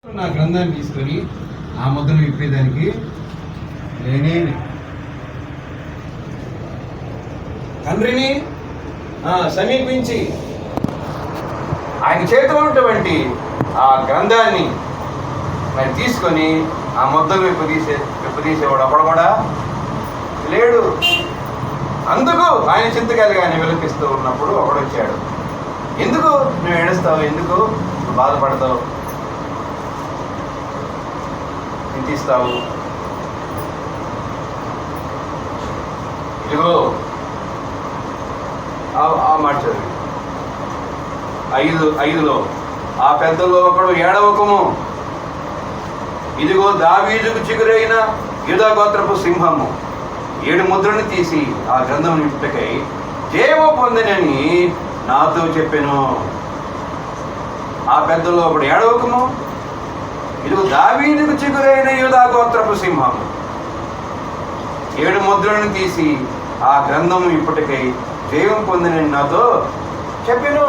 నా గ్రంథాన్ని తీసుకొని ఆ ముద్రను విప్పేదానికి నేనే తండ్రిని సమీపించి ఆయన చేతిలో ఉన్నటువంటి ఆ గ్రంథాన్ని మరి తీసుకొని ఆ ముద్దలు విప్పదీసేవాడు అప్పుడు కూడా లేడు. అందుకు ఆయన చింతకాయలుగా ఆయన విలపిస్తూ ఉన్నప్పుడు ఒకడు వచ్చాడు. ఎందుకు నువ్వు ఏడుస్తావు, ఎందుకు నువ్వు బాధపడతావు, చింతిస్తావు? ఇదిగో ఆ మాట చదివి 5:5 ఆ పెద్దలో ఒకడు ఏడవకము, ఇదిగో దావీదుకు చిగురైన యూదా గోత్రపు సింహము 7 ముద్రను తీసి ఆ గ్రంథం నింపుటకై జయము పొందినని నాతో చెప్పెను. ఆ పెద్దలో ఒకడు ఏడవకము, ఇదిగో దావీదుకు చిగురైన యూదా గోత్రపు సింహము 7 ముద్రలను తీసి ఆ గ్రంథం ఇప్పటికై జయం పొందినని నాతో చెప్పెను.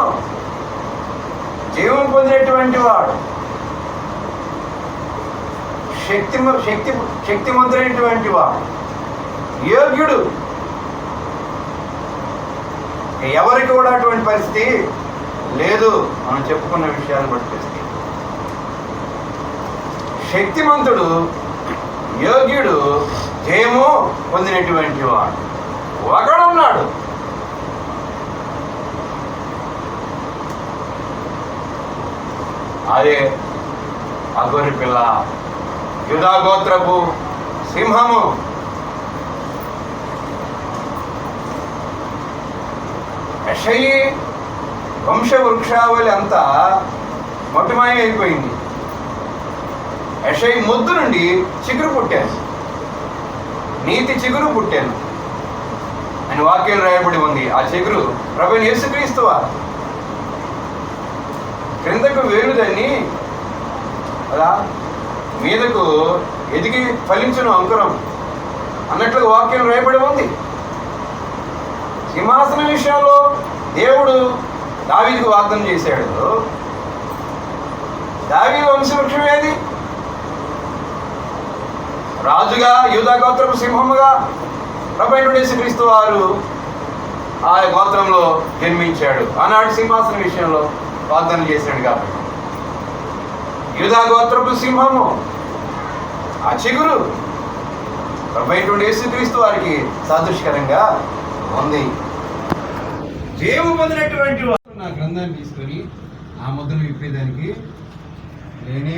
జీవం పొందినటువంటి వాడు, శక్తిమంతుడైనటువంటి వాడు, యోగ్యుడు. ఎవరికి కూడా అటువంటి పరిస్థితి లేదు. మనం చెప్పుకున్న విషయాన్ని బట్టి శక్తిమంతుడు, యోగ్యుడు, జయము పొందినటువంటి వాడు ఒకడున్నాడు. అదే ఆ గొర్రె పిల్ల, యూదా గోత్రపు సింహము. యెషయి వంశవృక్షావళి అంతా మొట్టమాయం అయిపోయింది. యెషయి ముద్దు నుండి చిగురు పుట్టాను, నీతి చిగురు పుట్టాను అని వాక్యం రాయబడి ఉంది. ఆ చిగురు ప్రభువైన యేసుక్రీస్తు వారు. క్రిందకు వేలుదాన్ని అలా మీదకు ఎదిగి ఫలించును అంకురం అన్నట్లుగా వాక్యం రాయబడి ఉంది. సింహాసనం విషయంలో దేవుడు దావీదుకు వాగ్దానం చేశాడు. దావీదు వంశవృక్షం ఏది? రాజుగా యూదా గోత్రపు సింహముగా ప్రభువైన యేసుక్రీస్తు వారు ఆ గోత్రంలో జన్మించాడు. ఆనాడు సింహాసనం విషయంలో వాగ్దానం చేశాడు కాబట్టి యూదా గోత్రపు సింహము ఆ చిగురు ప్రభువైన యేసుక్రీస్తు వారికి సాదృశ్యకరంగా ఉంది. జయము పొందినటువంటి వాడు నా గ్రంథాన్ని తీసుకొని ఆ ముద్రను విప్పేదానికి నేనే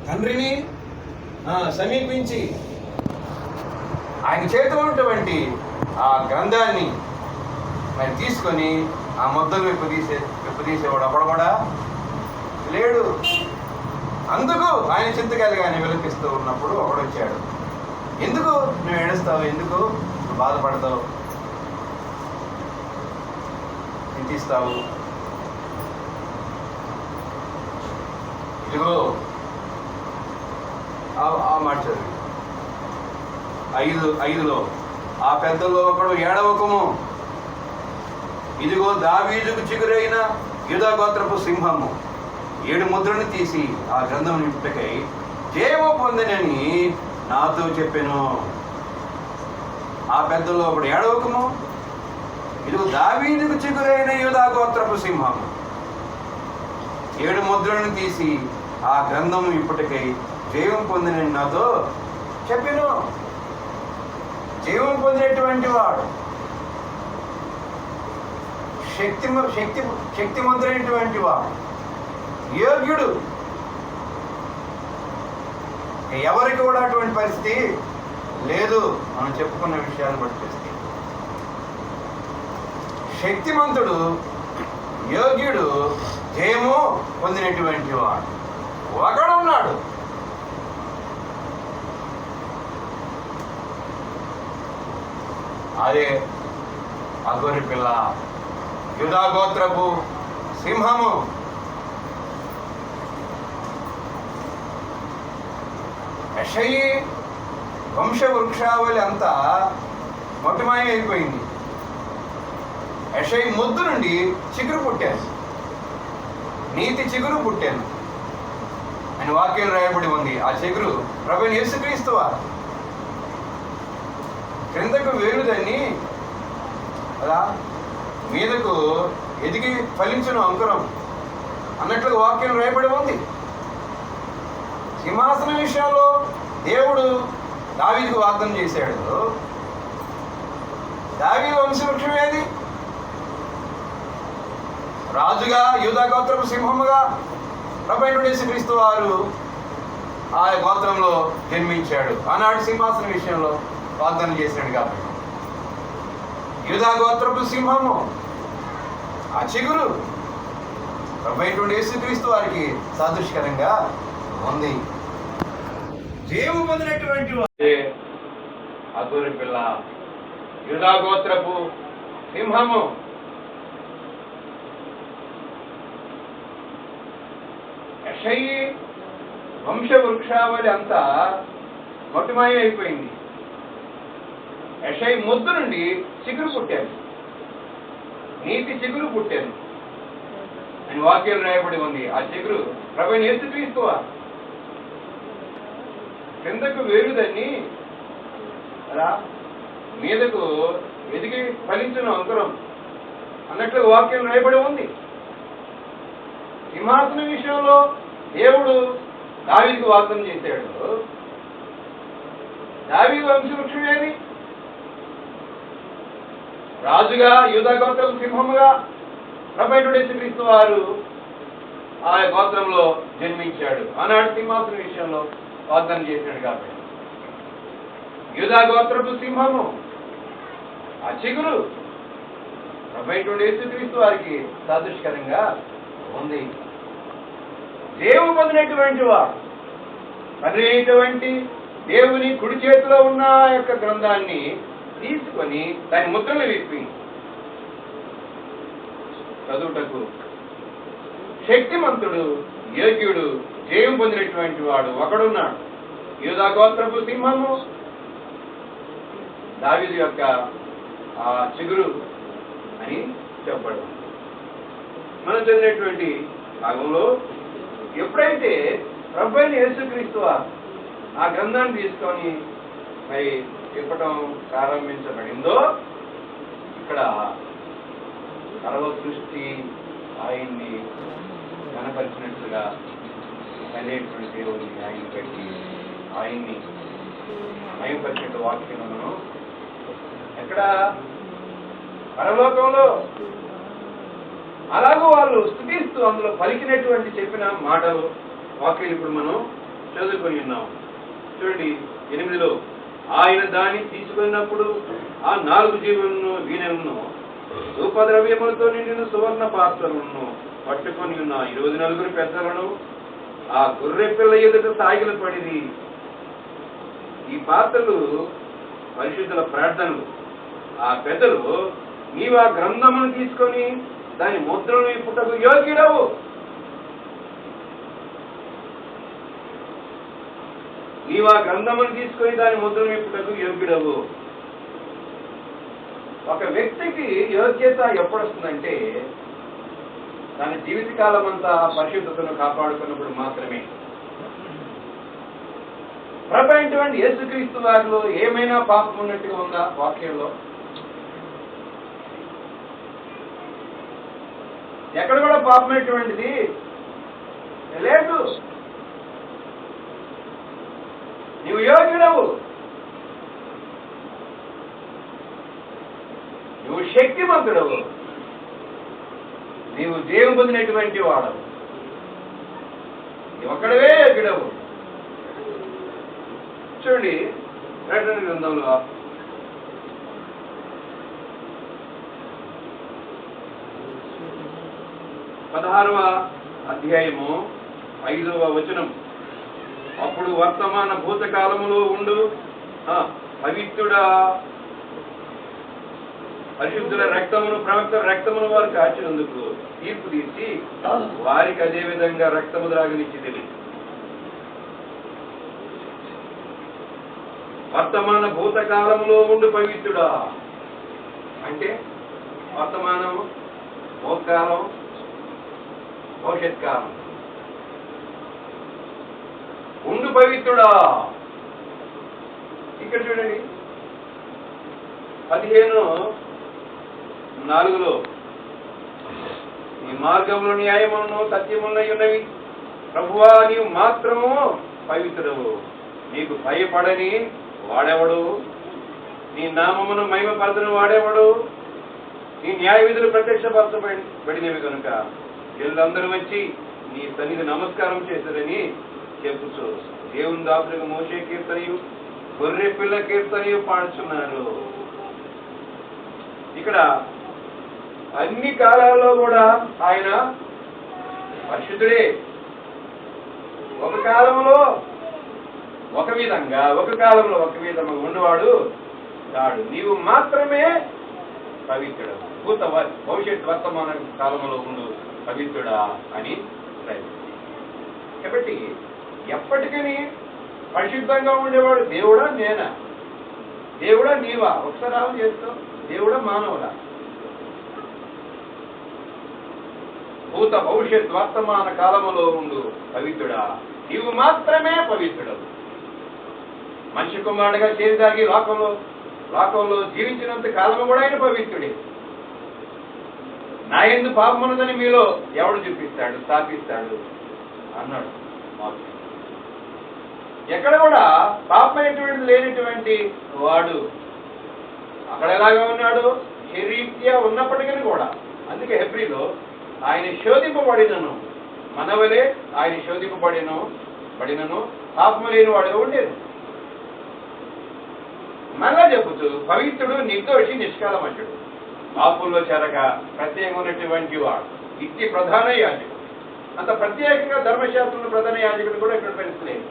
తండ్రిని సమీపించి ఆయన చేతిలో ఉన్నటువంటి ఆ గ్రంథాన్ని మరి తీసుకొని ఆ ముద్దలు విప్పదీసేవాడు అప్పుడు కూడా లేడు. అందుకు ఆయన చింతకాయలుగా ఆయన విలపిస్తూ ఉన్నప్పుడు ఒకడు వచ్చాడు. ఎందుకు నువ్వు ఏడుస్తావు, ఎందుకు నువ్వు బాధపడతావు, చింతిస్తావు? ఇదిగో ఆ మాట చదివి 5:5 ఆ పెద్దలో ఒకడు ఏడవకము, ఇదిగో దావీదుకు చిగురైన యూదా గోత్రపు సింహము 7 ముద్రను తీసి ఆ గ్రంథం నింపుటకై జయము పొందినని నాతో చెప్పెను. ఆ పెద్దలో ఒకడు ఏడవకము, ఇదిగో దావీదుకు చిగురైన యూదా గోత్రపు సింహము 7 ముద్రలను తీసి ఆ గ్రంథం ఇప్పటికై జయం పొందినని నాతో చెప్పెను. జీవం పొందినటువంటి వాడు, శక్తిమంతుడైనటువంటి వాడు, యోగ్యుడు. ఎవరికి కూడా అటువంటి పరిస్థితి లేదు. మనం చెప్పుకున్న విషయాన్ని బట్టి శక్తిమంతుడు, యోగ్యుడు, జయము పొందినటువంటి వాడు ఒకడున్నాడు. అదే ఆ గొర్రె పిల్ల, యూదా గోత్రపు సింహము. యెషయి వంశవృక్షావళి అంతా మొట్టమాయం అయిపోయింది. యెషయి ముద్దు నుండి చిగురు పుట్టాను, నీతి చిగురు పుట్టాను అని వాక్యం రాయబడి ఉంది. ఆ చిగురు ప్రభువైన యేసుక్రీస్తువా. క్రిందకు వేలుదని అలా మీదకు ఎదిగి ఫలించును అంకురం అన్నట్లుగా వాక్యం రాయబడి ఉంది. సింహాసనం విషయంలో దేవుడు దావీదుకు వాగ్దానం చేశాడు. దావీదు వంశవృక్షం ఏది? రాజుగా యూదా గోత్రపు సింహముగా ప్రభువైన యేసుక్రీస్తు వారు ఆ గోత్రంలో జన్మించాడు. ఆనాడు సింహాసనం విషయంలో వాగ్దానం చేశాడు కాబట్టి యూదా గోత్రపు సింహము ఆ చిగురు ప్రభువైన యేసుక్రీస్తు వారికి సాదృశ్యకరంగా ఉంది. జయము పొందినటువంటి ఆ గొర్రె పిల్ల యూదా గోత్రపు సింహము. యెషయి వంశవృక్షావళి అంతా మొట్టమాయం అయిపోయింది. యెషయి ముద్దు నుండి చిగురు పుట్టాను, నీతి చిగురు పుట్టాను అని వాక్యం రాయబడి ఉంది. ఆ చిగురు ప్రభువైన యేసుక్రీస్తువా. కిందకు వేలుదని అలా మీదకు ఎదిగి ఫలించిన అంకురం అన్నట్లు వాక్యం రాయబడి ఉంది. సింహాసనం విషయంలో దేవుడు దావీదుకు వాగ్దానం చేశాడు. దావీదు వంశవృక్షం ఏది? రాజుగా యూదా గోత్రం సింహముగా ప్రభువైన యేసుక్రీస్తు వారు ఆ గోత్రంలో జన్మించాడు. ఆనాడు సింహాసనం విషయంలో వాగ్దానం చేశాడు కాబట్టి యూదా గోత్రపు సింహము ఆ చిగురు ప్రభువైన యేసుక్రీస్తు వారికి సాదృశ్యకరంగా ఉంది. దేవుడు పొందినటువంటి వాడు తండ్రి అయినటువంటి దేవుని కుడి చేతిలో ఉన్న ఆ యొక్క గ్రంథాన్ని తీసుకొని దాని ముద్రలు విప్పి చదువుటకు శక్తిమంతుడు యోగ్యుడు జయం పొందినటువంటి వాడు ఒకడున్నాడు. యూదా గోత్రపు సింహము దావీదు యొక్క ఆ చిగురు అని చెప్పడం. మనం చదివినటువంటి భాగంలో ఎప్పుడైతే ప్రభువైన యేసుక్రీస్తు ఆ గ్రంథాన్ని తీసుకొని మరి చెప్పటం ప్రారంభించబడిందో ఇక్కడ సర్వ సృష్టి ఆయన్ని కనపరిచినట్లుగా అనేటువంటి దేవుని ఆయన పెట్టి ఆయన్ని మయంపరిచిన వాక్యం మనం ఎక్కడ పరలోకంలో అలాగూ వాళ్ళు స్తుతిస్తూ అందులో పలికినటువంటి చెప్పిన మాటలు వాక్యాలు ఇప్పుడు మనం చదువుకొని ఉన్నాం. చూడండి 8లో ఆయన దాన్ని తీసుకున్నప్పుడు ఆ 4 జీవులను వీణలను ధూపద్రవ్యములతో నిండిన సువర్ణ పాత్రలను పట్టుకొని ఉన్న 24 పెద్దలను ఆ గొర్రె పిల్ల ఎదుట సాగిల పడిది. ఈ పాత్రలు పరిశుద్ధుల ప్రార్థనలు. ఆ పెద్దలు నీవు ఆ గ్రంథమును తీసుకొని దాని ముద్రను ఇప్పుటకు యోగ్యుడవు. నీవు ఆ గ్రంథమును తీసుకొని దాని ముద్రను ఇప్పుటకు యోగ్యుడవు. ఒక వ్యక్తికి యోగ్యత ఎప్పుడు వస్తుందంటే తన జీవితకాలం అంతా పరిశుద్ధతను కాపాడుకున్నప్పుడు మాత్రమే. ప్రభువైనటువంటి యేసుక్రీస్తు వారిలో ఏమైనా పాపం ఉన్నట్టుగా ఉందా? వాక్యంలో ఎక్కడ కూడా పాపమైనటువంటిది లేదు. నీవు యోగ్యుడవు, నువ్వు శక్తిమంతుడవు, నీవు దేవుని పొందినటువంటి వాడవు, నీ ఒక్కడవే యోగ్యుడవు. చూడండి ప్రకటన గ్రంథంలో 16వ అధ్యాయము 5వ వచనం. అప్పుడు వర్తమాన భూతకాలములో ఉండు పవిత్రుడా పరిశుద్ధుల రక్తమును ప్రవక్త రక్తమును వారు కాచినందుకు తీర్పు తీర్చి వారికి అదే విధంగా రక్తము ద్రాగనిచ్చిది. వర్తమాన భూతకాలములో ఉండు పవిత్రుడా అంటే వర్తమానము, భూతకాలం భవిష్యత్ కాలం. ఉండు పవిత్రుడా. ఇక్కడ చూడండి 15:4 ఈ మార్గంలో న్యాయములను సత్యములై ఉన్నవి. ప్రభువా, నీవు మాత్రము పవిత్రుడవు. నీకు భయపడని వాడెవడు? నీ నామమును మహిమపరచని వాడెవడు? నీ న్యాయ విధులు ప్రత్యక్షపరచబడినవి కనుక వీళ్ళందరూ వచ్చి నీ సన్నిధి నమస్కారం చేశారని చెప్పుచు దేవుని దాసులకు మోషే కీర్తనయు గొర్రె పిల్ల కీర్తనయు పాడుచున్నారు. ఇక్కడ అన్ని కాలాల్లో కూడా ఆయన పరిశుద్ధుడే. ఒక కాలంలో ఒక విధంగా, ఒక కాలంలో ఒక విధంగా ఉన్నవాడు కాడు. నీవు మాత్రమే పవిత్రుడు. భవిష్యత్ వర్తమాన కాలంలో ఉండు పవిత్రుడా అని కాబట్టి ఎప్పటికీ పరిశుద్ధంగా ఉండేవాడు దేవుడా నేనా? దేవుడా నీవా? ఒకసారి ఆలోచన చేస్తావు. దేవుడా మానవుడా? భూత భవిష్యత్ వర్తమాన కాలములో ఉండు పవిత్రుడా. నీవు మాత్రమే పవిత్రుడు. మనిషి కుమారుడిగా చేరిదాగి లోకంలో జీవించినంత కాలము కూడా ఆయన పవిత్రుడే. నా యందు పాపమున్నదని మీలో ఎవడు చూపిస్తాడు, స్థాపిస్తాడు అన్నాడు. ఎక్కడ కూడా పాపమైనటువంటి లేనటువంటి వాడు అక్కడ ఎలాగా ఉన్నాడు? శరీరీత్యా ఉన్నప్పటికీ కూడా. అందుకే హెబ్రీలో ఆయన శోధింపబడినను మనవలే ఆయన శోధింపబడినను పాపము లేని వాడుగా ఉండేది. మళ్ళా చెబుతూ పవిత్రుడు, నిర్దోషి, నిష్కాలమతుడు, పాపుల్లో చేరక ప్రత్యేకంగా ఉన్నటువంటి వాడు. ఇది ప్రధాన యాజకుడు. అంత ప్రత్యేకంగా ధర్మశాస్త్రంలో ప్రధాన యాజకుడు కూడా ఇక్కడ పెంచలేదు.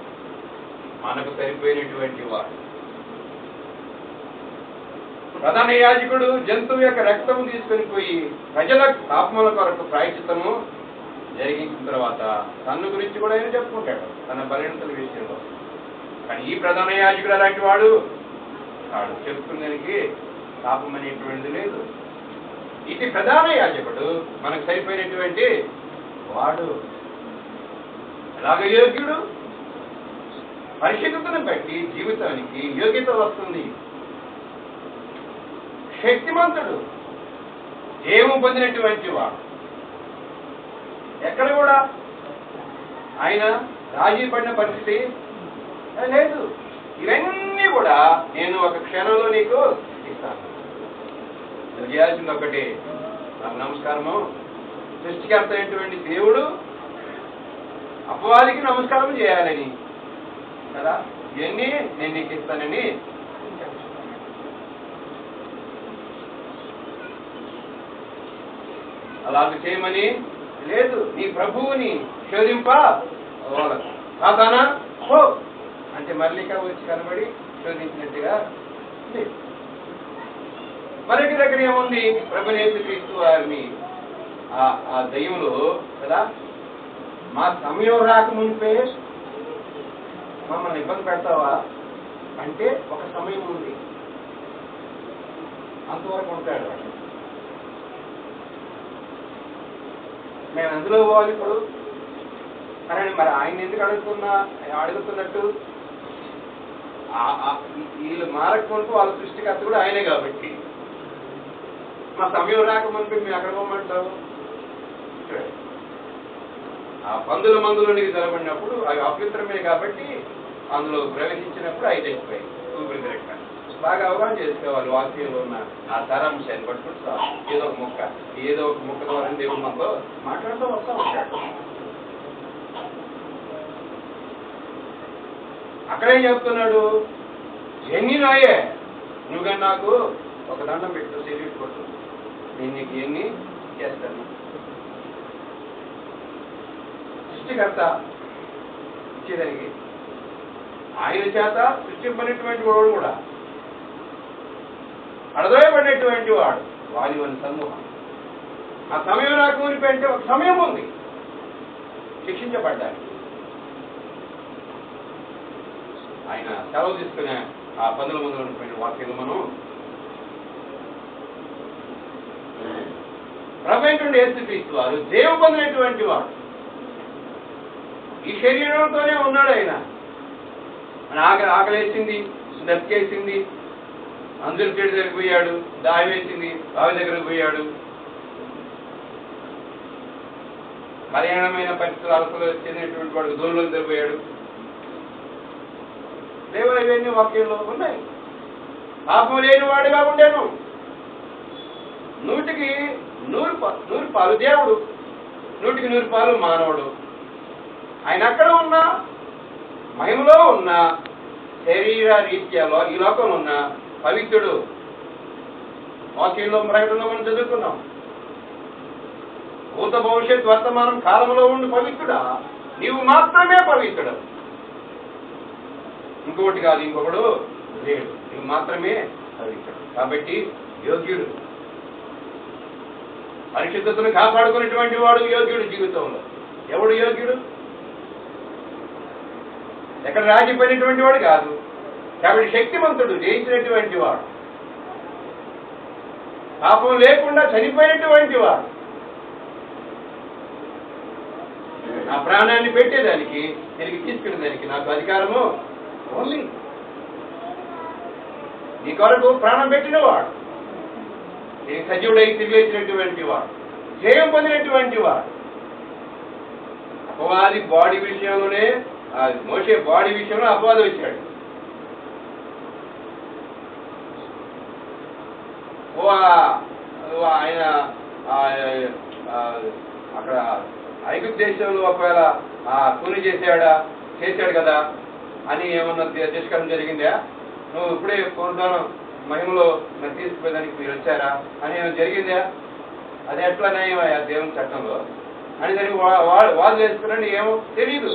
మనకు సరిపోయినటువంటి వాడు. ప్రధాన యాజకుడు జంతువు యొక్క రక్తము తీసుకొని పోయి ప్రజల పాపముల కొరకు ప్రాయశ్చిత్తము జరిగించిన తర్వాత తన్ను గురించి కూడా ఆయన చెప్పుకుంటాడు తన బలహీనతల విషయంలో. కానీ ఈ ప్రధాన యాజకుడు అలాంటి వాడు కాడు. చెప్పుకునేందుకు పాపం అనేటువంటిది లేదు. ఇది ప్రధాన యాజకుడు మనకు సరిపోయినటువంటి వాడు. ఎలాగ యోగ్యుడు? పరిశుద్ధతను బట్టి జీవితానికి యోగ్యత వస్తుంది. శక్తిమంతుడు, జయము పొందినటువంటి వాడు. ఎక్కడ కూడా ఆయన రాజీ పడిన పరిస్థితి లేదు. ఇవన్నీ కూడా నేను ఒక క్షణంలో నీకు ఇస్తాను. నువ్వు చేయాల్సింది ఒకటి, నాకు నమస్కారము. సృష్టికర్త అయినటువంటి దేవుడు అపవాదికి నమస్కారం చేయాలని కదా, ఇవన్నీ నేను నీకు ఇస్తానని. అలాగ చేయమని లేదు. నీ ప్రభువుని శోధింప సాతానా ఓ అంటే మల్లిక వచ్చి కనబడి శోధించినట్టుగా లేదు. మరొక దగ్గర ఏముంది? ప్రభుయేసుక్రీస్తు వారిని ఆ దయ్యంలో కదా, మా సమయం రాకముందే మమ్మల్ని ఇబ్బంది పెడతావా అంటే ఒక సమయం ఉంది, అంతవరకు ఉంటాడు. మేము అందులో పోవాలి ఇప్పుడు అని మరి ఆయన ఎందుకు అడుగుతున్నట్టు? వీళ్ళు మారకముందు వాళ్ళ సృష్టికర్త కూడా ఆయనే కాబట్టి మా సమయం రాకముందు మేము ఎక్కడ పోమంటావు? ఆ పందుల మందులోనికి జరబడినప్పుడు అవి అపవిత్రమే కాబట్టి అందులో ప్రవేశించినప్పుడు అవి తెచ్చిపోయాయి. ఊపిరి తిరగ బాగా అవగాహన చేసుకోవాలి. వాక్యంలో ఉన్న ఆ సారాంశాన్ని పట్టుకుంటా ఏదో ఒక ముక్క ద్వారా దేవుడు మనతో మాట్లాడుతూ వస్తూ ఉంటాడు. అక్కడేం చెప్తున్నాడు? ఎన్ని నాయే నువ్వు కానీ నాకు ఒక దండం పెట్టు, సెల్యూట్ కొట్టు, నేను నీకు ఎన్ని చేస్తాను. సృష్టికర్త ఇచ్చేదానికి ఆయన చేత సృష్టింపనటువంటి వాడు కూడా అడదోయబడినటువంటి వాడు వారి సమూహం. ఆ సమయం నాకు ఊరిపోయింటే ఒక సమయం ఉంది శిక్షించబడ్డానికి. ఆయన సెలవు తీసుకునే ఆ 11 మందిలో ఉన్నటువంటి వాక్యాలు మనం ప్రభువైనటువంటి అయినటువంటి యేసుక్రీస్తు వారు జయం పొందినటువంటి వాడు. ఈ శరీరంతోనే ఉన్నాడు ఆయన. మన ఆకలేసింది, దప్పికేసింది, అందరి చెడు దగ్గరికి పోయాడు, దాయి వేసింది, బావి దగ్గరకు పోయాడు. కళ్యాణమైన పరిస్థితులు చెందినటువంటి వాడు దూరంలో పోయాడు. దేవా ఇవన్నీ వాక్యంలో ఉన్నాయి. పాపం లేని వాడుగా ఉండేను. 100కి 100 పాలు దేవుడు, 100కి 100 పాలు మానవుడు. ఆయన అక్కడ ఉన్న మహిమలో ఉన్న శరీర రీత్యాలో ఈ లోకంలో ఉన్న పవిత్రుడు. వాక్యంలో ప్రకటనలో మనం చదువుకున్నాం. భూత భవిష్యత్ వర్తమానం కాలంలో ఉండి పవిత్రుడా, నీవు మాత్రమే పవిత్రుడు, ఇంకొకటి కాదు, ఇంకొకడు లేడు, నీవు మాత్రమే పవిత్రుడు. కాబట్టి యోగ్యుడు, పరిశుద్ధతను కాపాడుకునేటువంటి వాడు యోగ్యుడు. జీవితంలో ఎవడు యోగ్యుడు? ఎక్కడ రాజీపోయినటువంటి వాడు కాదు. కాబట్టి శక్తిమంతుడు, జయించినటువంటి వాడు, పాపం లేకుండా చనిపోయినటువంటి వాడు, నా ప్రాణాన్ని పెట్టేదానికి, తిరిగి తీసుకునేదానికి నాకు అధికారము ఉంది. నీ కొరకు ప్రాణం పెట్టినవాడు, నేను సజీవుడై తిరిగేసినటువంటి వాడు, జయం పొందినటువంటి వాడు. అపవాది బాడీ విషయంలోనే, మోషే బాడీ విషయంలో అపవాదం వచ్చాడు. ఆయన అక్కడ ఐగుప్తు దేశంలో ఒకవేళ కూలి చేశాడు కదా అని ఏమన్నా తిరస్కారం జరిగిందా? నువ్వు ఇప్పుడే పూర్వదానం మహిమలో మరి తీసుకుపోయేదానికి మీరు వచ్చారా అని ఏమైనా జరిగిందా? అది ఎట్లా న్యాయమయ్యా దేవుని చట్టంలో అని దానికి వాళ్ళు వేసుకున్నాడు. ఏమో తెలీదు.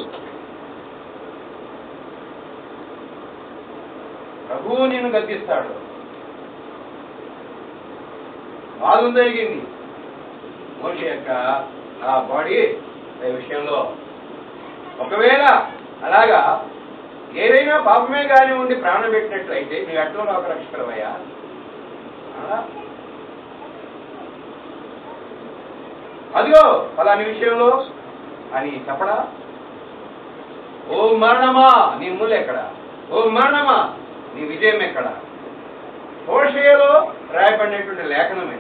ప్రభువు నిన్ను గద్దిస్తాడు. వాదం జరిగింది మోషే యొక్క ఆ బాడీ విషయంలో. ఒకవేళ అలాగా ఏదైనా పాపమే కానీ ఉండి ప్రాణం పెట్టినట్లయితే నువ్వు ఎట్లా లోక రక్షకుడవయ్యా? అదిగో ఫలాని విషయంలో అని చెప్పడా? ఓ మరణమా నీ ముళ్ళు ఎక్కడ? ఓ మరణమా నీ విజయం ఎక్కడ? హోషేయలో రాయబడినటువంటి లేఖనమే.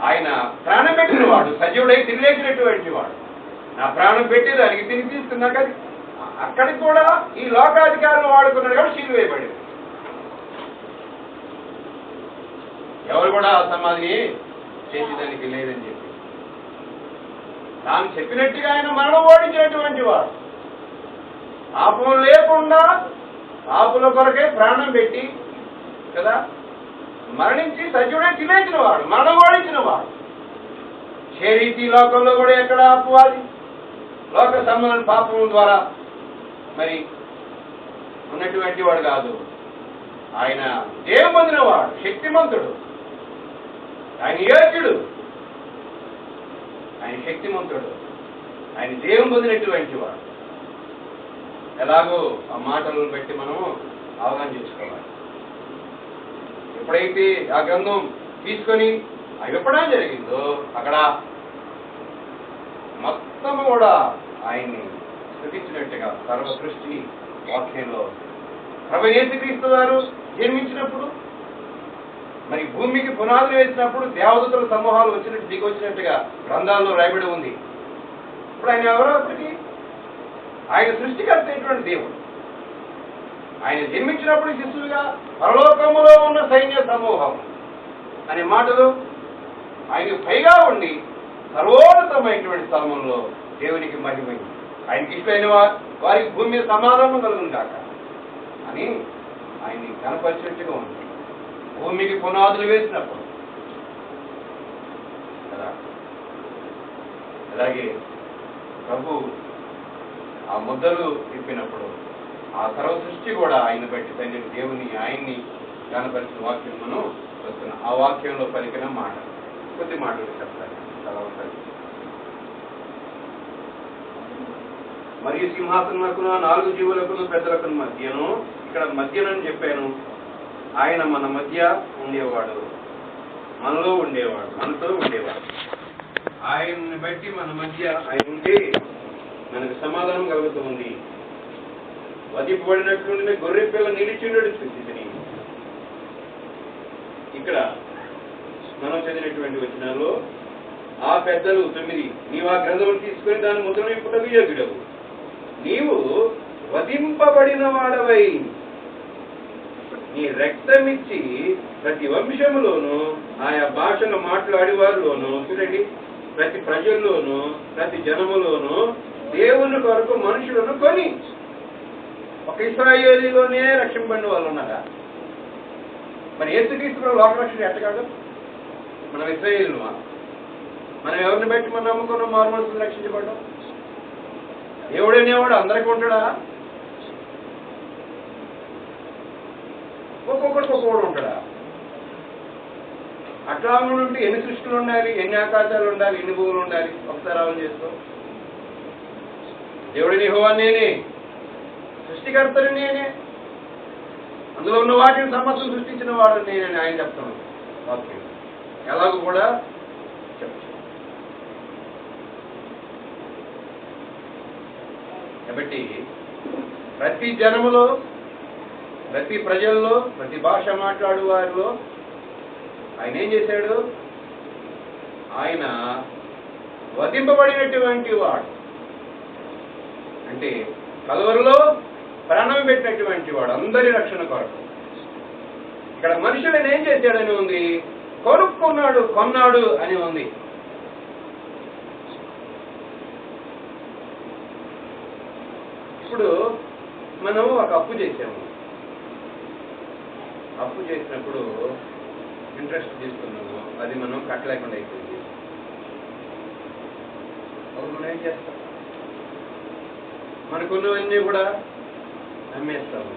ఆయన ప్రాణం పెట్టిన వాడు, సజీవుడై తిరిగేసినటువంటి వాడు. నా ప్రాణం పెట్టేదానికి తిరిగి తీసుకున్నాక అక్కడికి కూడా ఈ లోకాధికారులు వాడుకున్నాడు కాబట్టి శిలువ వేయబడింది. ఎవరు కూడా ఆ సమాధిని చేసేదానికి లేదని చెప్పి తాను చెప్పినట్టుగా ఆయన మరణం ఓడించినటువంటి వాడు. పాపం లేకుండా పాపుల కొరకే ప్రాణం పెట్టి కదా మరణించి సజీవుడే తినేసిన వాడు, మరణం ఓడించిన వాడు. రీతి లోకంలో కూడా ఎక్కడ అపవాది లోక సంబంధం పాపం ద్వారా మరి ఉన్నటువంటి వాడు కాదు. ఆయన జయం పొందిన వాడు, శక్తిమంతుడు, ఆయన యోగ్యుడు, ఆయన శక్తిమంతుడు, ఆయన జయం పొందినటువంటి వాడు. ఎలాగో ఆ మాటలను బట్టి మనం అవగాహన చేసుకోవాలి. ఎప్పుడైతే ఆ గ్రంథం తీసుకొని విప్పడం జరిగిందో అక్కడ మొత్తం కూడా ఆయన్ని స్తుతించినట్టుగా సర్వ సృష్టి వాక్యంలో ప్రభు యేసుక్రీస్తు వారు జన్మించినప్పుడు మరి భూమికి పునాదులు వేసినప్పుడు దేవదూతల సమూహాలు వచ్చినట్టు దిగొచ్చినట్టుగా గ్రంథాల్లో రాయబడి ఉంది. ఇప్పుడు ఆయన ఎవరో ఒకటి ఆయన సృష్టికర్త అయినటువంటి దేవుడు. ఆయన జన్మించినప్పుడు శిశువుగా పరలోకములో ఉన్న సైన్య సమూహం అనే మాటలు ఆయన పైగా ఉండి సర్వోన్నతమైనటువంటి స్థలంలో దేవునికి మహిమైంది. ఆయనకి ఇష్టమైన వారికి భూమి మీద సమాధానం కలుగును కాక అని ఆయన్ని కనపరిచినట్టుగా ఉంది. భూమికి పునాదులు వేసినప్పుడు కదా. అలాగే ప్రభు ఆ ముద్దలు తిప్పినప్పుడు ఆ సర్వ సృష్టి కూడా ఆయన బట్టి తండ్రి దేవుని ఆయన్ని కనపరిచిన వాక్యం మనం వస్తున్నాం. ఆ వాక్యంలో పలికిన మాట కొద్ది మాటలు చెప్తాను. చాలా ఉంటుంది. మరియు సింహాసనకును 4 జీవులకును పెద్దలకు మధ్యను, ఇక్కడ మధ్యనని చెప్పాను, ఆయన మన మధ్య ఉండేవాడు. మనలో ఉండేవాడు, మనతో ఉండేవాడు. ఆయన్ని బట్టి మన మధ్య ఆయన ఉంటే మనకు సమాధానం కలుగుతూ ఉంది. వధింపబడినట్లుండి గొర్రె పిల్ల నిలిచినడు స్థితిని. ఇక్కడ మనం చదివినటువంటి వచనాల్లో ఆ పెద్దలు 9, నీవు ఆ గ్రంథం తీసుకుని దాని ముద్రను ఇప్పుటకు యోగ్యుడవు, నీవు వధింపబడిన వాడవై నీ రక్తమిచ్చి ప్రతి వంశములోను ఆయా భాషను మాట్లాడే వారిలోను, చూడండి, ప్రతి ప్రజల్లోనూ ప్రతి జనములోనూ దేవుని కొరకు మనుషులను కొని. ఒక ఇశ్రాయేలీలోనే రక్షింపబడిన వాళ్ళు ఉన్నారా? మరి యేసుక్రీస్తు లోకరక్షణ ఎట్టగాడు? మనం ఇశ్రాయేలు, మనం ఎవరిని బట్టి మనం నమ్ముకున్నాం మారు మనసులు రక్షించబడ్డాం? దేవుడు అనేవాడు అందరికీ ఉంటాడా? ఒక్కొక్కడికి ఒక్కొక్కడు ఉంటాడా? అట్లా ఉంటే ఎన్ని సృష్టిలు ఉండాలి, ఎన్ని ఆకాశాలు ఉండాలి, ఎన్ని భూములు ఉండాలి? ఒకసారి ఆలోచన చేసుకో. దేవుడిని యెహోవా నేనే, సృష్టికర్తని నేనే, అందులో ఉన్న వాటిని సమస్యలు సృష్టించిన వాడు నేనని ఆయన చెప్తున్నాను. ఓకే, ఎలాగో కూడా చెప్పచ్చు. కాబట్టి ప్రతి జనములో, ప్రతి ప్రజల్లో, ప్రతి భాష మాట్లాడు వారిలో ఆయన ఏం చేశాడు? ఆయన వధింపబడినటువంటి వాడు, అంటే కలువరిలో ప్రాణం పెట్టినటువంటి వాడు, అందరి రక్షణ కొరకు. ఇక్కడ మనుషులను ఏం చేశాడని ఉంది? కొనుక్కున్నాడు, కొన్నాడు అని ఉంది. ఇప్పుడు మనం ఒక అప్పు చేసాము. అప్పు చేసినప్పుడు ఇంట్రెస్ట్ తీసుకున్నాము, అది మనం కట్టలేకుండా అయిపోయింది. అప్పుడు మనం ఏం చేస్తాం? మనకున్నవన్నీ కూడా అమ్మేస్తాము,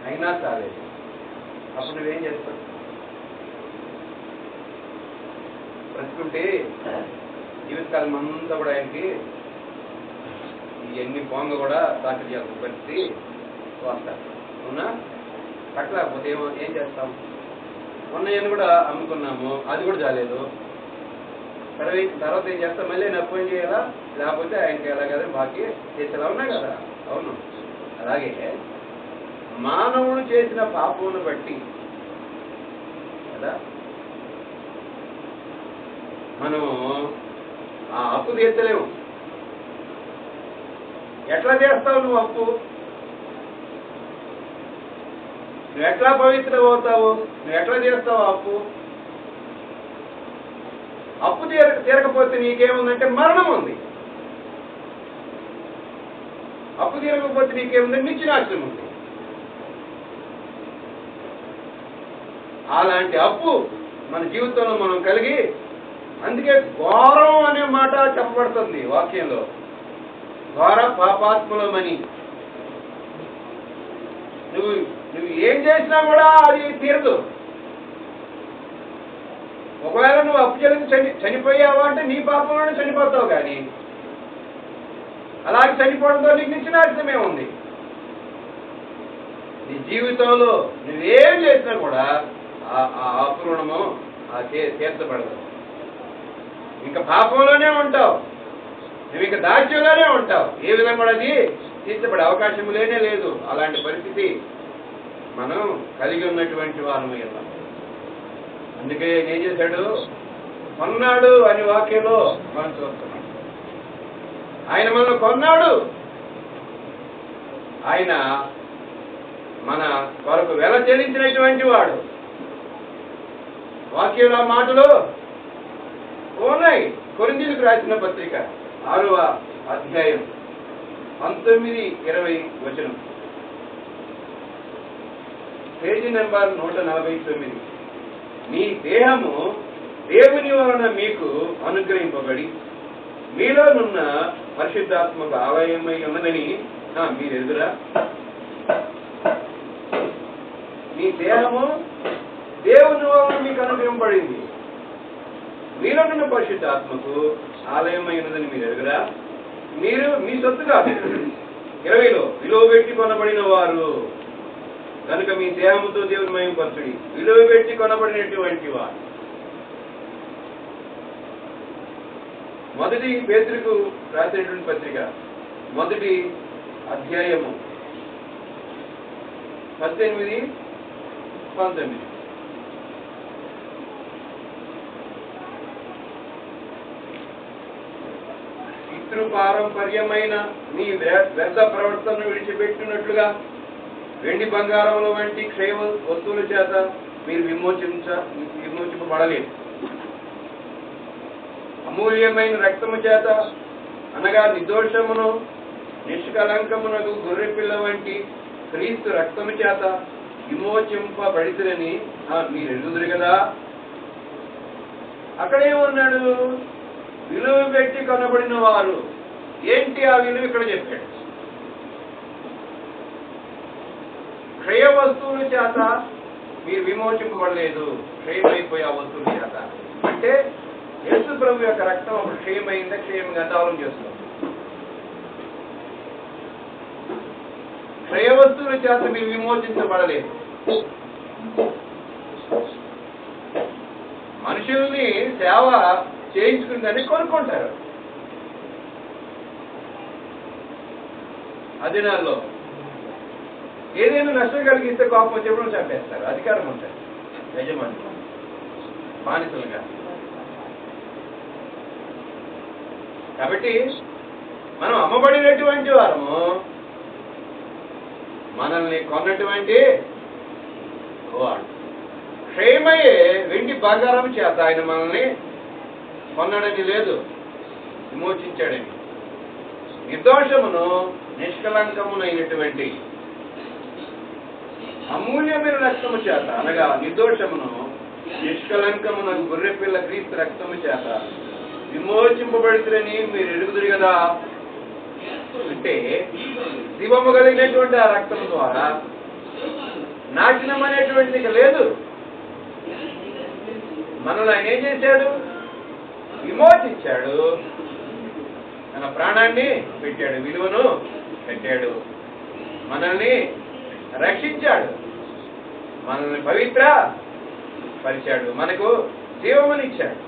అయినా చాలేదు. అప్పుడు నువ్వేం చేస్తావు? బ్రతుకుంటే జీవితకాలం అంతా కూడా ఆయనకి ఇవన్నీ పొంగ కూడా తాకట్టు చేయాల్సిన పరిస్థితి వస్తారు. అవునా? కట్టలేకపోతే ఏం చేస్తాం? ఉన్నయన్ని కూడా అమ్ముకున్నాము, అది కూడా చాలేదు. తర్వాత ఏం చేస్తాం? మళ్ళీ నప్పు ఏం చేయాలా? లేకపోతే ఆయనకి ఎలా కదా బాకీ చేసేలా ఉన్నాయి కదా. అవును, అలాగే మానవుడు చేసిన పాపమును బట్టి కదా మనము ఆ అప్పు తీర్చలేము. ఎట్లా చేస్తావు నువ్వు అప్పు? నువ్వు ఎట్లా పవిత్ర అవుతావు? నువ్వు ఎట్లా చేస్తావు అప్పు? అప్పు తీరకపోతే నీకేముందంటే మరణం ఉంది. అప్పు తీరకపోతే నీకేముందంటే నిత్యనాశనం ఉంది. అలాంటి అప్పు మన జీవితంలో మనం కలిగి, అందుకే ఘోరం అనే మాట చెప్పబడుతుంది వాక్యంలో. ఘోర పాపాత్ములమని. నువ్వు ఏం చేసినా కూడా అది తీరదు. ఒకవేళ నువ్వు అప్పు చెల్లించి చనిపోయావా అంటే నీ పాపంలోనే చనిపోతావు, కానీ అలాగే చనిపోవడంతో నీకు నిత్యనాశనమే ఉంది. నీ జీవితంలో నువ్వేం చేసినా కూడా ఆ అప్పు రుణము తీర్చబడదు. ఇంకా పాపంలోనే ఉంటావు, నువ్వు ఇంకా దాస్యంలోనే ఉంటావు. ఏ విధంగా కూడా అది తీర్చబడే అవకాశం లేనే లేదు. అలాంటి పరిస్థితి మనం కలిగి ఉన్నటువంటి వారము ఇలా. అందుకే ఏం చేశాడు? కొన్నాడు అని వాక్యంలో మనం చూస్తున్నాం. ఆయన మనల్ని కొన్నాడు. ఆయన మన కొరకు వెల చెల్లించినటువంటి వాడు. వాక్యంలో మాటలు ఉన్నాయి. కొరింథీయులకు రాసిన పత్రిక 6వ అధ్యాయం 19-20 వచనం, పేజీ నెంబర్ 149. మీ దేహము దేవుని వలన మీకు అనుగ్రహింపబడి మీలోనున్న పరిశుద్ధాత్మక ఆలయమై ఉన్నదని మీరు ఎదురా? మీ దేహము దేవుని వలన మీకు అనుగ్రహింపబడింది, మీలోనున్న పరిశుద్ధాత్మకు ఆలయమై ఉన్నదని మీరు ఎదురా? మీరు మీ సొత్తు కాదు. 20లో విలువ పెట్టి కొనబడిన వారు కనుక మీ దేహముతో దేవుని మహిమపరచుడి. విలువ పెట్టి కొనబడినటువంటి వారు. మొదటి పేతురుకు రాసినటువంటి పత్రిక 1వ అధ్యాయము 18, 19. పితృపారంపర్యమైన మీ వ్యర్థ ప్రవర్తనను విడిచిపెట్టినట్లుగా వెండి బంగారముల వంటి క్షయ వస్తువుల చేత మీరు విమోచింపబడలేదు. అమూల్యమైన రక్తము చేత అనగా నిర్దోషమును నిష్కలంకమునకు గొర్రెపిల్ల వంటి క్రీస్తు రక్తము చేత విమోచింపబడితేనని మీరు ఎరుగుదురు కదా. అక్కడేమన్నాడు? విలువ పెట్టి కొనబడిన వారు. ఏంటి ఆ విలువ? ఇక్కడ చెప్పాడు. క్షయ వస్తువుల చేత మీరు విమోచింపబడలేదు, క్షయమైపోయే ఆ వస్తువుల చేత. అంటే యేసు ప్రభు యొక్క రక్తం అప్పుడు క్షయమైందా, క్షయంగా ఆలోచన చేస్తున్నాం. క్షయ వస్తువుల చేత మీరు విమోచించబడలేదు. మనుషుల్ని సేవ చేయించుకుందని కొనుక్కుంటారు. అదినాల్లో ఏదైనా నష్టం కలిగిస్తే కోపం వచ్చేప్పుడు చంపేస్తారు. అధికారం ఉంటుంది యజమాని బానిసలుగా. కాబట్టి మనం అమ్మబడినటువంటి వారము, మనల్ని కొన్నటువంటి వాడు. క్షయమయ్యే వెండి బంగారం చేత ఆయన మనల్ని కొన్నాడని లేదు, విమోచించాడని. నిర్దోషమును నిష్కలంకమునైనటువంటి అమూల్యమైన రక్తము చేత అనగా నిర్దోషమును నిష్కలంకమున గొర్రెపిల్ల క్రీస్తు రక్తము చేత విమోచింపబడితేని మీరు ఎరుగుదురు కదా. అంటే జీవము కలిగినటువంటి ఆ రక్తం ద్వారా నాశనం అనేటువంటిది ఇక లేదు. మనల్ని ఆయన ఏం చేశాడు? విమోచించాడు. తన ప్రాణాన్ని పెట్టాడు, విలువను పెట్టాడు, మనల్ని రక్షించాడు, మనల్ని పవిత్ర పరిచాడు, మనకు జీవమునిచ్చాడు.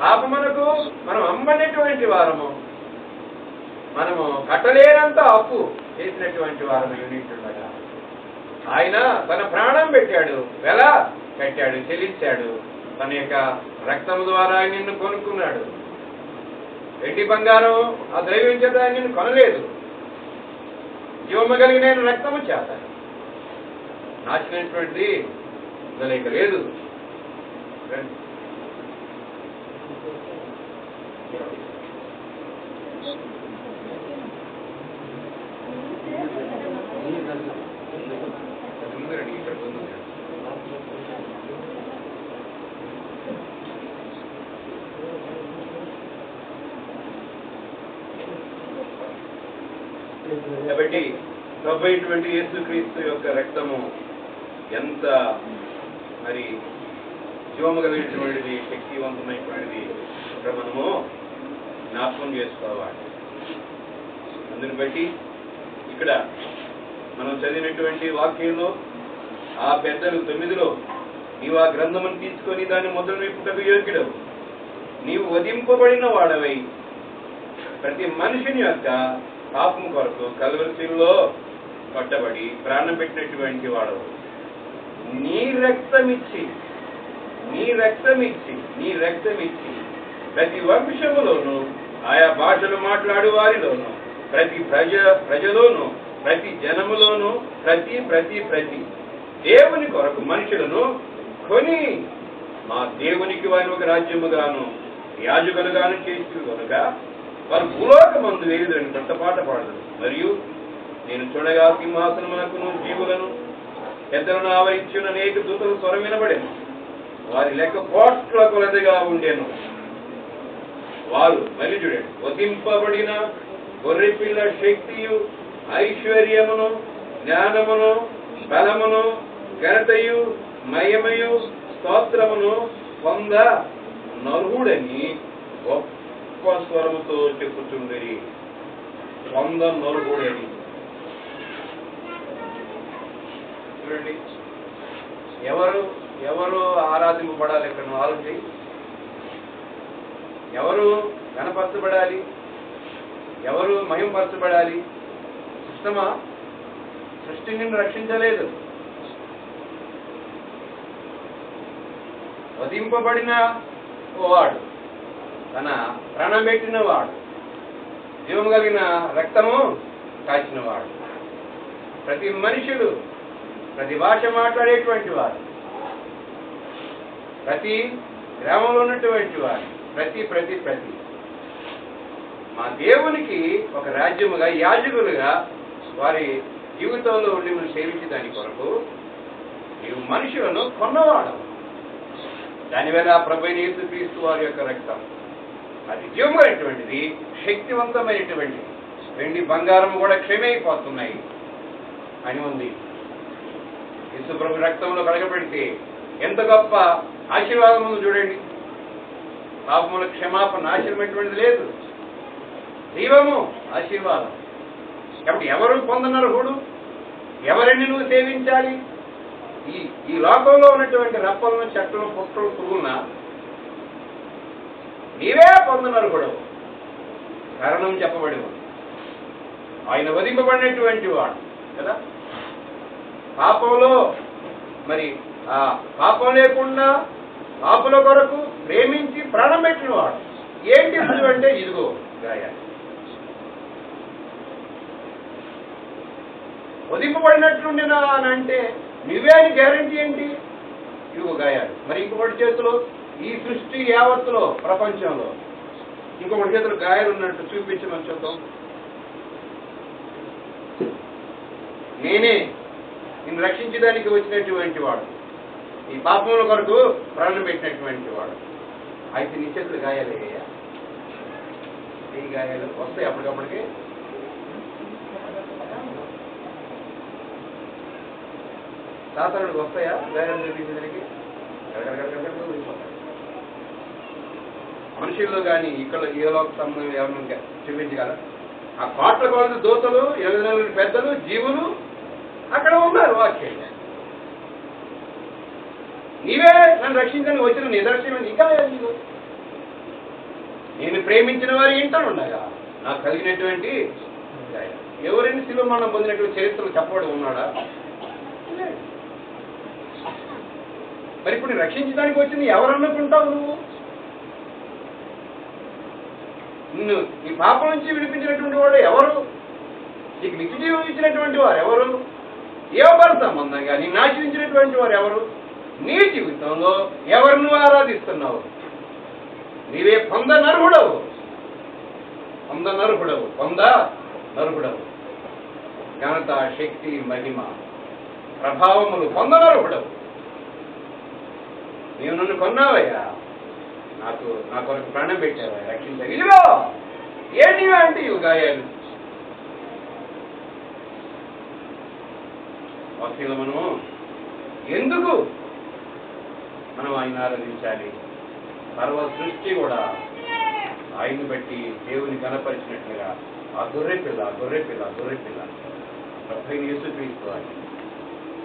పాపమునకు మనం అమ్మనటువంటి వారము, మనము కట్టలేనంత అప్పు చేసినటువంటి వారము యూనిట్లుండగా ఆయన తన ప్రాణం పెట్టాడు, వెల కట్టాడు, చెల్లించాడు. తన యొక్క రక్తము ద్వారా ఆయన నిన్ను కొనుక్కున్నాడు. వెండి బంగారం ఆ దైవం చేత ఆయన నిన్ను కొనలేదు, జీవము కలిగిన రక్తము చేత. నాచినటువంటిది లేక లేదు. కాబట్టి ప్రభు అయినటువంటి యేసుక్రీస్తు యొక్క రక్తము ఎంత మరి జీవము కలిగినటువంటిది, శక్తివంతమైనటువంటిది ఇక్కడ మనము జ్ఞాపకం చేసుకోవాలి. అందుని బట్టి ఇక్కడ మనం చదివినటువంటి వాక్యంలో ఆ పెద్దలు 9లో నీవు ఆ గ్రంథమును తీసుకొని దాన్ని మొదలు నింపుటకు యోగ్యుడవు, నీవు వధింపబడిన వాడవై ప్రతి మనిషిని యొక్క పాపం కొరకు కల్వరిశిలో పట్టబడి ప్రాణం పెట్టినటువంటి వాడవు. నీ రక్తమిచ్చి ప్రతి వంశములోను, ఆయా భాషలు మాట్లాడు వారిలోను, ప్రతి ప్రజలోను, ప్రతి జనములోను, ప్రతి దేవుని కొరకు మనుషులను కొని మా దేవునికి వారిని ఒక రాజ్యముగాను యాజకులుగాను చేసి కనుక వారు భూలోకమందు వేయుదని కొత్త పాట పాడదు. మరియు నేను చూడగా సింహాసనమునకును జీవులను పెద్దలను ఆవరించిన అనేక దూతలు స్వరం వినబడేను. వారి లెక్క కోట్ల కొలదిగా ఉండేను. వారు మళ్ళీ చూడండి, వధింపబడిన గొర్రెపిల్ల శక్తియు ఐశ్వర్యమును జ్ఞానమును బలమును ఘనతయు మయమయు స్తోత్రమును పొంద నరుడని గొప్ప స్వరముతో చెప్పుచుండేది. పొంద నరుడని చూడండి, ఎవరు ఆరాధింపబడాలి? ఇక్కడ ఆలోచి ఎవరు ఘనపరచబడాలి, ఎవరు మహిమపరచబడాలి? సిస్టమా సృష్టి నిన్ను రక్షించలేదు. వధింపబడిన వాడు, తన ప్రాణం పెట్టిన వాడు, జీవం కలిగిన రక్తము కాచిన వాడు, ప్రతి మనుషుడు, ప్రతి భాష మాట్లాడేటువంటి వారు, ప్రతి గ్రామంలో ఉన్నటువంటి వారు, ప్రతి మా దేవునికి ఒక రాజ్యముగా, యాజకులుగా వారి జీవితంలో ఉండి మనం సేవించే దాని కొరకు నీవు మనుషులను కొన్నవాడు. దానివల్ల ప్రభువైన యేసుక్రీస్తు వారి యొక్క రక్తం అది జీవమైనటువంటిది, శక్తివంతమైనటువంటిది. వెండి బంగారం కూడా క్షయమైపోతున్నాయి అని ఉంది. యేసు ప్రభు రక్తంలో కడగబెడితే ఎంత గొప్ప ఆశీర్వాదం ఉందో చూడండి. పాపముల క్షమాపణ ఆశీర్వమైనటువంటిది లేదు, జీవము ఆశీర్వాదం. కాబట్టి ఎవరు పొందనర్హుడు? ఎవరిని నువ్వు సేవించాలి? ఈ లోకంలో ఉన్నటువంటి రప్పలను, చెట్లను, పుట్టలు, పురుగున నీవే పొందనర్హుడు. కారణం చెప్పబడి ఉంది, ఆయన వధింపబడినటువంటి వాడు కదా. పాపంలో మరి ఆ పాపం లేకుండా పాపుల కొరకు ప్రేమించి ప్రాణం పెట్టిన వాడు. ఏంటి రుజువు అంటే ఇదిగో గాయాలు. వధింపబడినట్లుండినా అని అంటే నువ్వే అని గ్యారంటీ ఏంటి? ఇదిగో గాయాలు. మరి ఇంకొకటి చేతిలో ఈ సృష్టి యావత్తులో, ప్రపంచంలో ఇంకొకటి చేతులు గాయాలు ఉన్నట్టు చూపించమని చూద్దాం. నేనే నిన్ను రక్షించడానికి వచ్చినటువంటి వాడు, ఈ పాపముల కొరకు ప్రాణం పెట్టినటువంటి వాడు. అయితే నీ చేతులు గాయాలయ్యా, ఈ గాయాలు వస్తాయి అప్పటికప్పటికి. సాధారణకు వస్తాయా గాయాలు చూపించడానికి? మనుషుల్లో కానీ ఇక్కడ ఏ లోక సంబంధం ఎవరిని చూపించగల? ఆ కోట్ల కొలది దూతలు, 8 పెద్దలు, జీవులు అక్కడ ఉన్నారు. వాక్యం నీవే నన్ను రక్షించడానికి వచ్చిన నిదర్శనం. ఇంకా నేను ప్రేమించిన వారి ఇంట ఉండగా నాకు కలిగినటువంటి ఎవరైనా శిలువ మరణం పొందినటువంటి చరిత్రలు చెప్పబడి ఉన్నాడా? మరి ఇప్పుడు రక్షించడానికి వచ్చింది ఎవరు అనుకుంటావు నువ్వు? నిన్ను ఈ పాపం నుంచి విడిపించినటువంటి వాడు ఎవరు? నీకు నిత్య జీవం ఇచ్చినటువంటి వారు ఎవరు? ఏవరు సంబంధంగా నిన్ను ఆశ్రయించినటువంటి వారు ఎవరు? నీ జీవితంలో ఎవరు నువ్వు ఆరాధిస్తున్నావు? నీవే పొందనర్హుడవు, పొందనర్హుడవు. ఘనత, శక్తి, మహిమ, ప్రభావములు పొందనర్హుడవు. నీవు నన్ను కొన్నావయ్యా, నా కొరకు ప్రాణం పెట్టావయ్యా, రక్షించావు. ఇదిగో ఏంటి అంటే ఇవి గాయాలు. వాక్యంలో మనము ఎందుకు మనం ఆయన ఆరాధించాలి? సర్వ సృష్టి కూడా ఆయన్ని బట్టి దేవుని కనపరిచినట్లుగా ఆ గొర్రె పిల్ల ప్రభువైన యేసుక్రీస్తు వారిని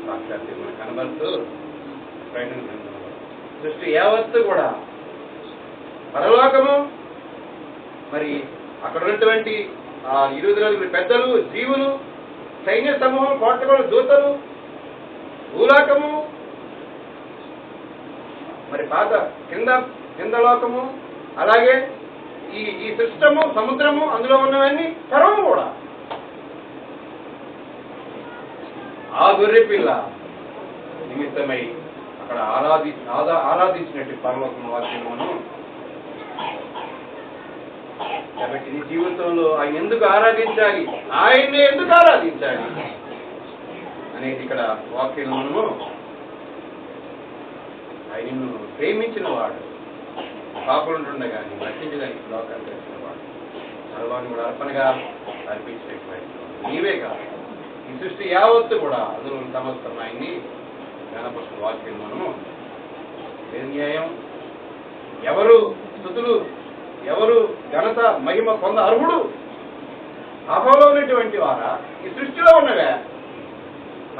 సాక్షాత్ మనకు కనబడుతూ ప్రకటన గ్రంథంలో సృష్టి యావత్తు కూడా పరలోకము, మరి అక్కడ ఉన్నటువంటి ఆ 20 పెద్దలు, జీవులు, సైన్య సమూహం, కోటగల దూతలు, భూలోకము, మరి పాత కింద లోకము, అలాగే ఈ సిస్టము, సముద్రము, అందులో ఉన్నవన్నీ సర్వము కూడా ఆ గొర్రె పిల్ల నిమిత్తమై అక్కడ ఆరాధించినట్టు పరలోకము వాక్యమును. కాబట్టి నీ జీవితంలో ఆయన ఎందుకు ఆరాధించాలి, ఆయన్ని ఎందుకు ఆరాధించాలి అనేది ఇక్కడ వాక్యంలో ఆయనను ప్రేమించిన వాడు, పాపలుంటుండగా రక్షించడానికి లోకానికి వచ్చిన వాడు, సర్వాన్ని కూడా అర్పణగా అర్పించినటువంటి నీవే కాదు, ఈ సృష్టి యావత్తు కూడా అందులో సమస్తం ఆయన్ని జ్ఞానపరుచిన వాక్యం మనము. ఏది న్యాయం? ఎవరు స్తుతులు, ఎవరు ఘనత, మహిమ పొంద అర్హుడు? పాపంలో ఉన్నటువంటి వారా, ఈ సృష్టిలో ఉన్నవే,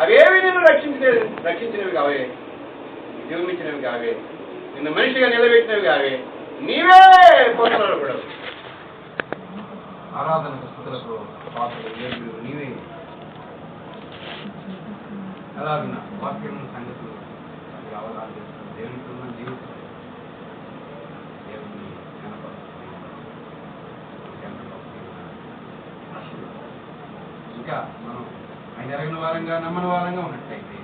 అవేవి నిన్ను రక్షించినవి కావే, జీవమిచ్చినవి కావే, నిన్ను మనిషిగా నిలబెట్టినవి కావే. నీవే పొందనాడు కూడా. ఆరాధనకు స్థుతులకు పాత్రలు ఏడు నీవే. అలాగిన వాక్యం సంగతులు అది అవగాహన చేస్తున్న దేవునికి ఉన్న జీవితం దేవుని కనపరుస్తుంది. ఇంకా మనం ఆయన ఎరగిన వారంగా నమ్మని వారంగా ఉన్నట్లయితే